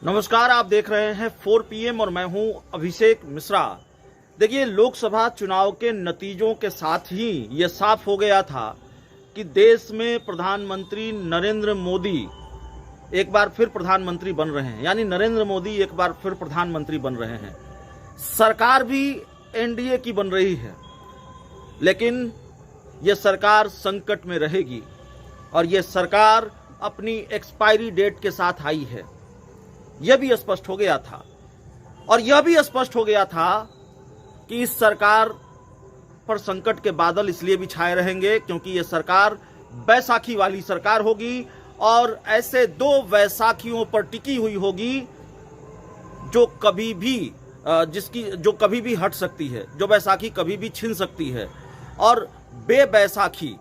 नमस्कार, आप देख रहे हैं 4 PM और मैं हूं अभिषेक मिश्रा। देखिए, लोकसभा चुनाव के नतीजों के साथ ही ये साफ हो गया था कि देश में प्रधानमंत्री नरेंद्र मोदी एक बार फिर प्रधानमंत्री बन रहे हैं, यानी नरेंद्र मोदी एक बार फिर प्रधानमंत्री बन रहे हैं। सरकार भी एनडीए की बन रही है, लेकिन ये सरकार संकट में रहेगी और ये सरकार अपनी एक्सपायरी डेट के साथ आई है। यह भी स्पष्ट हो गया था और यह भी स्पष्ट हो गया था कि इस सरकार पर संकट के बादल इसलिए भी छाए रहेंगे क्योंकि यह सरकार बैसाखी वाली सरकार होगी और ऐसे दो वैसाखियों पर टिकी हुई होगी जो कभी भी हट सकती है, जो बैसाखी कभी भी छिन सकती है और बेबैसाखी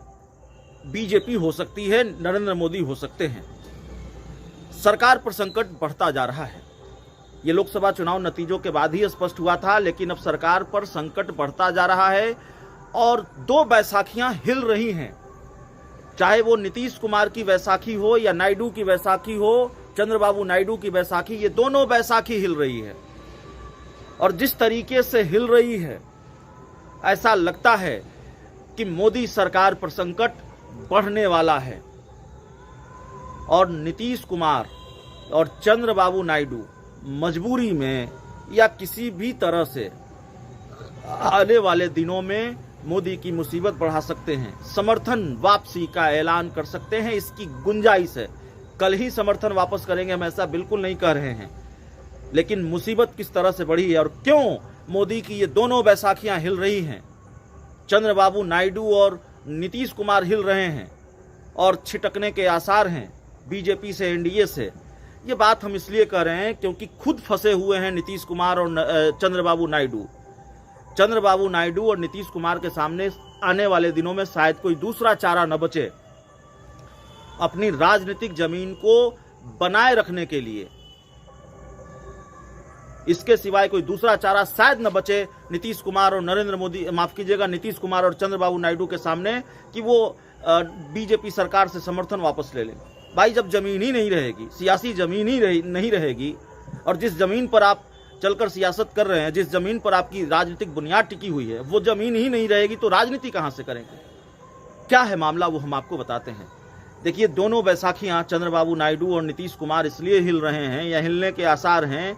बीजेपी हो सकती है, नरेंद्र मोदी हो सकते हैं। सरकार पर संकट बढ़ता जा रहा है। ये लोकसभा चुनाव नतीजों के बाद ही स्पष्ट हुआ था, लेकिन अब सरकार पर संकट बढ़ता जा रहा है और दो बैसाखियां हिल रही हैं। चाहे वो नीतीश कुमार की बैसाखी हो या नायडू की बैसाखी हो, चंद्रबाबू नायडू की बैसाखी, ये दोनों बैसाखी हिल रही है। और जिस तरीके से हिल रही है, ऐसा लगता है कि मोदी सरकार पर संकट बढ़ने वाला है और नीतीश कुमार और चंद्रबाबू नायडू मजबूरी में या किसी भी तरह से आने वाले दिनों में मोदी की मुसीबत बढ़ा सकते हैं। समर्थन वापसी का ऐलान कर सकते हैं, इसकी गुंजाइश है। कल ही समर्थन वापस करेंगे, हम ऐसा बिल्कुल नहीं कह रहे हैं, लेकिन मुसीबत किस तरह से बढ़ी है और क्यों मोदी की ये दोनों बैसाखियां हिल रही हैं, चंद्रबाबू नायडू और नीतीश कुमार हिल रहे हैं और छिटकने के आसार हैं बीजेपी से, एनडीए से। ये बात हम इसलिए कर रहे हैं क्योंकि खुद फंसे हुए हैं नीतीश कुमार और चंद्रबाबू नायडू। चंद्रबाबू नायडू और नीतीश कुमार के सामने आने वाले दिनों में शायद कोई दूसरा चारा न बचे अपनी राजनीतिक जमीन को बनाए रखने के लिए। इसके सिवाय कोई दूसरा चारा शायद न बचे नीतीश कुमार और नीतीश कुमार और चंद्रबाबू नायडू के सामने कि वो बीजेपी सरकार से समर्थन वापस ले लें। भाई, जब जमीन ही नहीं रहेगी, सियासी जमीन ही नहीं रहेगी और जिस जमीन पर आप चलकर सियासत कर रहे हैं, जिस जमीन पर आपकी राजनीतिक बुनियाद टिकी हुई है, वो जमीन ही नहीं रहेगी तो राजनीति कहां से करेंगे? क्या है मामला, वो हम आपको बताते हैं। देखिए, दोनों बैसाखियां चंद्रबाबू नायडू और नीतीश कुमार इसलिए हिल रहे हैं या हिलने के आसार हैं,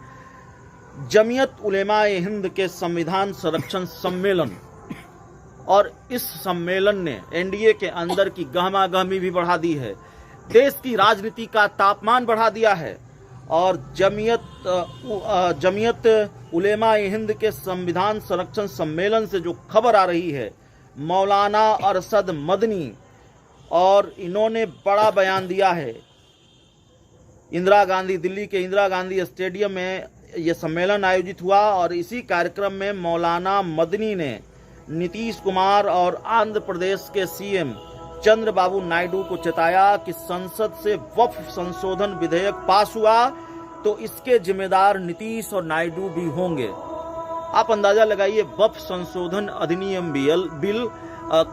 जमीयत उलेमा-ए हिंद के संविधान संरक्षण सम्मेलन और इस सम्मेलन ने एनडीए के अंदर की गहमागहमी भी बढ़ा दी है, देश की राजनीति का तापमान बढ़ा दिया है और जमीयत उलेमा-ए हिंद के संविधान संरक्षण सम्मेलन से जो खबर आ रही है, मौलाना अरशद मदनी, और इन्होंने बड़ा बयान दिया है। दिल्ली के इंदिरा गांधी स्टेडियम में यह सम्मेलन आयोजित हुआ और इसी कार्यक्रम में मौलाना मदनी ने नीतीश कुमार और आंध्र प्रदेश के सीएम चंद्रबाबू नायडू को चेताया कि संसद से वक्फ संशोधन विधेयक पास हुआ तो इसके जिम्मेदार नीतीश और नायडू भी होंगे। आप अंदाजा लगाइए, वक्फ संशोधन अधिनियम बिल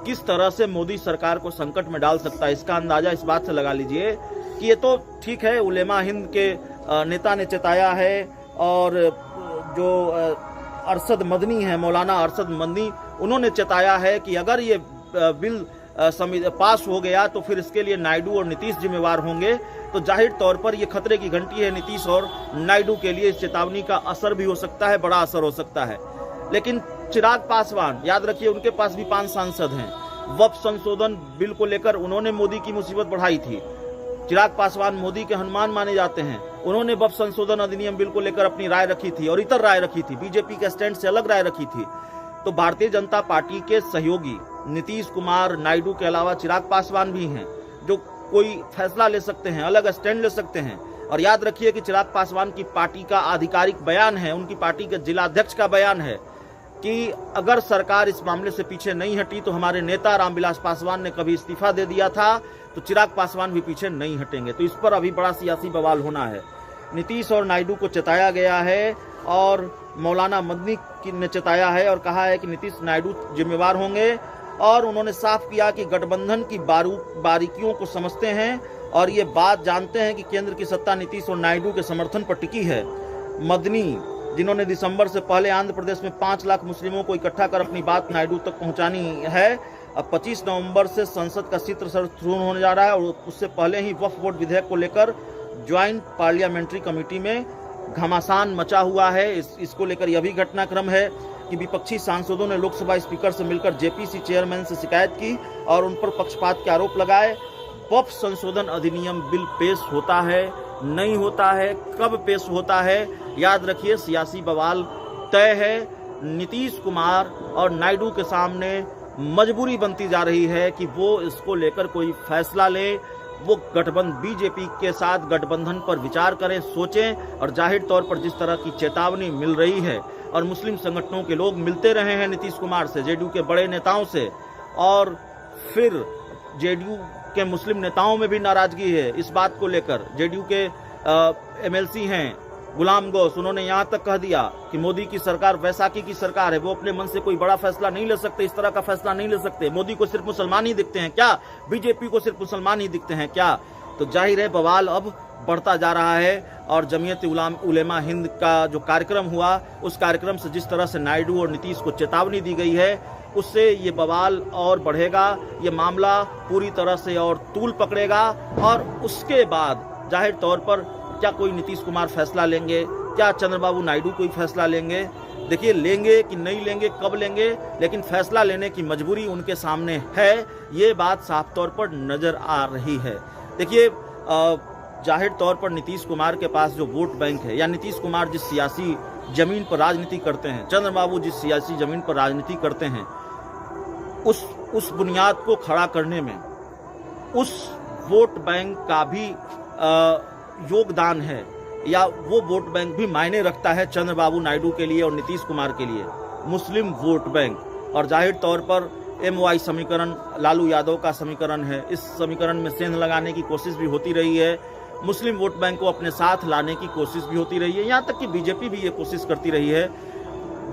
किस तरह से मोदी सरकार को संकट में डाल सकता है। इसका अंदाजा इस बात से लगा लीजिए कि ये तो ठीक है, उलेमा हिंद के नेता ने चेताया है और जो अरशद मदनी है, मौलाना अरशद मदनी, उन्होंने चेताया है कि अगर ये बिल पास हो गया तो फिर इसके लिए नायडू और नीतीश जिम्मेवार होंगे। तो जाहिर तौर पर यह खतरे की घंटी है नीतीश और नायडू के लिए। इस चेतावनी का असर भी हो सकता है, बड़ा असर हो सकता है। लेकिन चिराग पासवान, याद रखिए, उनके पास भी 5 सांसद हैं। वक्फ संशोधन बिल को लेकर उन्होंने मोदी की मुसीबत बढ़ाई थी। चिराग पासवान मोदी के हनुमान माने जाते हैं। उन्होंने वक्फ संशोधन अधिनियम बिल को लेकर अपनी राय रखी थी और इतर राय रखी थी, बीजेपी के स्टैंड से अलग राय रखी थी। तो भारतीय जनता पार्टी के सहयोगी नीतीश कुमार, नायडू के अलावा चिराग पासवान भी हैं जो कोई फैसला ले सकते हैं, अलग स्टैंड ले सकते हैं। और याद रखिए कि चिराग पासवान की पार्टी का आधिकारिक बयान है, उनकी पार्टी के जिलाध्यक्ष का बयान है कि अगर सरकार इस मामले से पीछे नहीं हटी तो हमारे नेता रामविलास पासवान ने कभी इस्तीफा दे दिया था, तो चिराग पासवान भी पीछे नहीं हटेंगे। तो इस पर अभी बड़ा सियासी बवाल होना है। नीतीश और नायडू को चेताया गया है और मौलाना मदनी ने चेताया है और कहा है कि नीतीश नायडू जिम्मेवार होंगे और उन्होंने साफ किया कि गठबंधन की बारीकियों को समझते हैं और ये बात जानते हैं कि केंद्र की सत्ता नीतीश और नायडू के समर्थन पर टिकी है। मदनी, जिन्होंने दिसंबर से पहले आंध्र प्रदेश में 5 लाख मुस्लिमों को इकट्ठा कर अपनी बात नायडू तक पहुंचानी है, अब 25 नवंबर से संसद का सत्र शुरू होने जा रहा है और उससे पहले ही वक्फ बोर्ड विधेयक को लेकर ज्वाइंट पार्लियामेंट्री कमेटी में घमासान मचा हुआ है। इसको लेकर यह भी घटनाक्रम है कि विपक्षी सांसदों ने लोकसभा स्पीकर से मिलकर जेपीसी चेयरमैन से शिकायत की और उन पर पक्षपात के आरोप लगाए। वक्फ संशोधन अधिनियम बिल पेश होता है, नहीं होता है, कब पेश होता है, याद रखिए सियासी बवाल तय है। नीतीश कुमार और नायडू के सामने मजबूरी बनती जा रही है कि वो इसको लेकर कोई फैसला ले, वो बीजेपी के साथ गठबंधन पर विचार करें, सोचें। और जाहिर तौर पर जिस तरह की चेतावनी मिल रही है और मुस्लिम संगठनों के लोग मिलते रहे हैं नीतीश कुमार से, जेडीयू के बड़े नेताओं से, और फिर जेडीयू के मुस्लिम नेताओं में भी नाराजगी है इस बात को लेकर। जेडीयू के एमएलसी हैं गुलाम गौस, उन्होंने यहां तक कह दिया कि मोदी की सरकार वैसाखी की सरकार है, वो अपने मन से कोई बड़ा फैसला नहीं ले सकते, इस तरह का फैसला नहीं ले सकते। मोदी को सिर्फ मुसलमान ही दिखते हैं क्या? बीजेपी को सिर्फ मुसलमान ही दिखते हैं क्या? तो जाहिर है बवाल अब बढ़ता जा रहा है। और जमीयत उलेमा हिंद का जो कार्यक्रम हुआ, उस कार्यक्रम से जिस तरह से नायडू और नीतीश को चेतावनी दी गई है, उससे ये बवाल और बढ़ेगा, ये मामला पूरी तरह से और तूल पकड़ेगा। और उसके बाद जाहिर तौर पर क्या कोई नीतीश कुमार फैसला लेंगे, क्या चंद्रबाबू नायडू कोई फैसला लेंगे? देखिए, लेंगे कि नहीं लेंगे, कब लेंगे, लेकिन फैसला लेने की मजबूरी उनके सामने है, ये बात साफ तौर पर नजर आ रही है। देखिए, जाहिर तौर पर नीतीश कुमार के पास जो वोट बैंक है, या नीतीश कुमार जिस सियासी जमीन पर राजनीति करते हैं, चंद्रबाबू जिस सियासी जमीन पर राजनीति करते हैं, उस बुनियाद को खड़ा करने में उस वोट बैंक का भी योगदान है, या वो वोट बैंक भी मायने रखता है चंद्रबाबू नायडू के लिए और नीतीश कुमार के लिए, मुस्लिम वोट बैंक। और जाहिर तौर पर MY समीकरण लालू यादव का समीकरण है, इस समीकरण में सेंध लगाने की कोशिश भी होती रही है, मुस्लिम वोट बैंक को अपने साथ लाने की कोशिश भी होती रही है, यहाँ तक कि बीजेपी भी ये कोशिश करती रही है।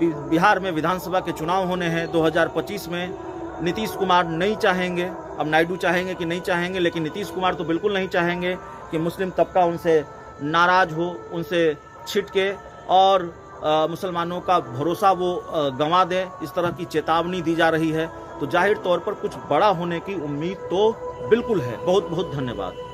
बिहार में विधानसभा के चुनाव होने हैं 2025 में, नीतीश कुमार नहीं चाहेंगे, अब नायडू चाहेंगे कि नहीं चाहेंगे, लेकिन नीतीश कुमार तो बिल्कुल नहीं चाहेंगे कि मुस्लिम तबका उनसे नाराज हो, उनसे छिटके और मुसलमानों का भरोसा वो गंवा दे, इस तरह की चेतावनी दी जा रही है। तो जाहिर तौर पर कुछ बड़ा होने की उम्मीद तो बिल्कुल है। बहुत बहुत धन्यवाद।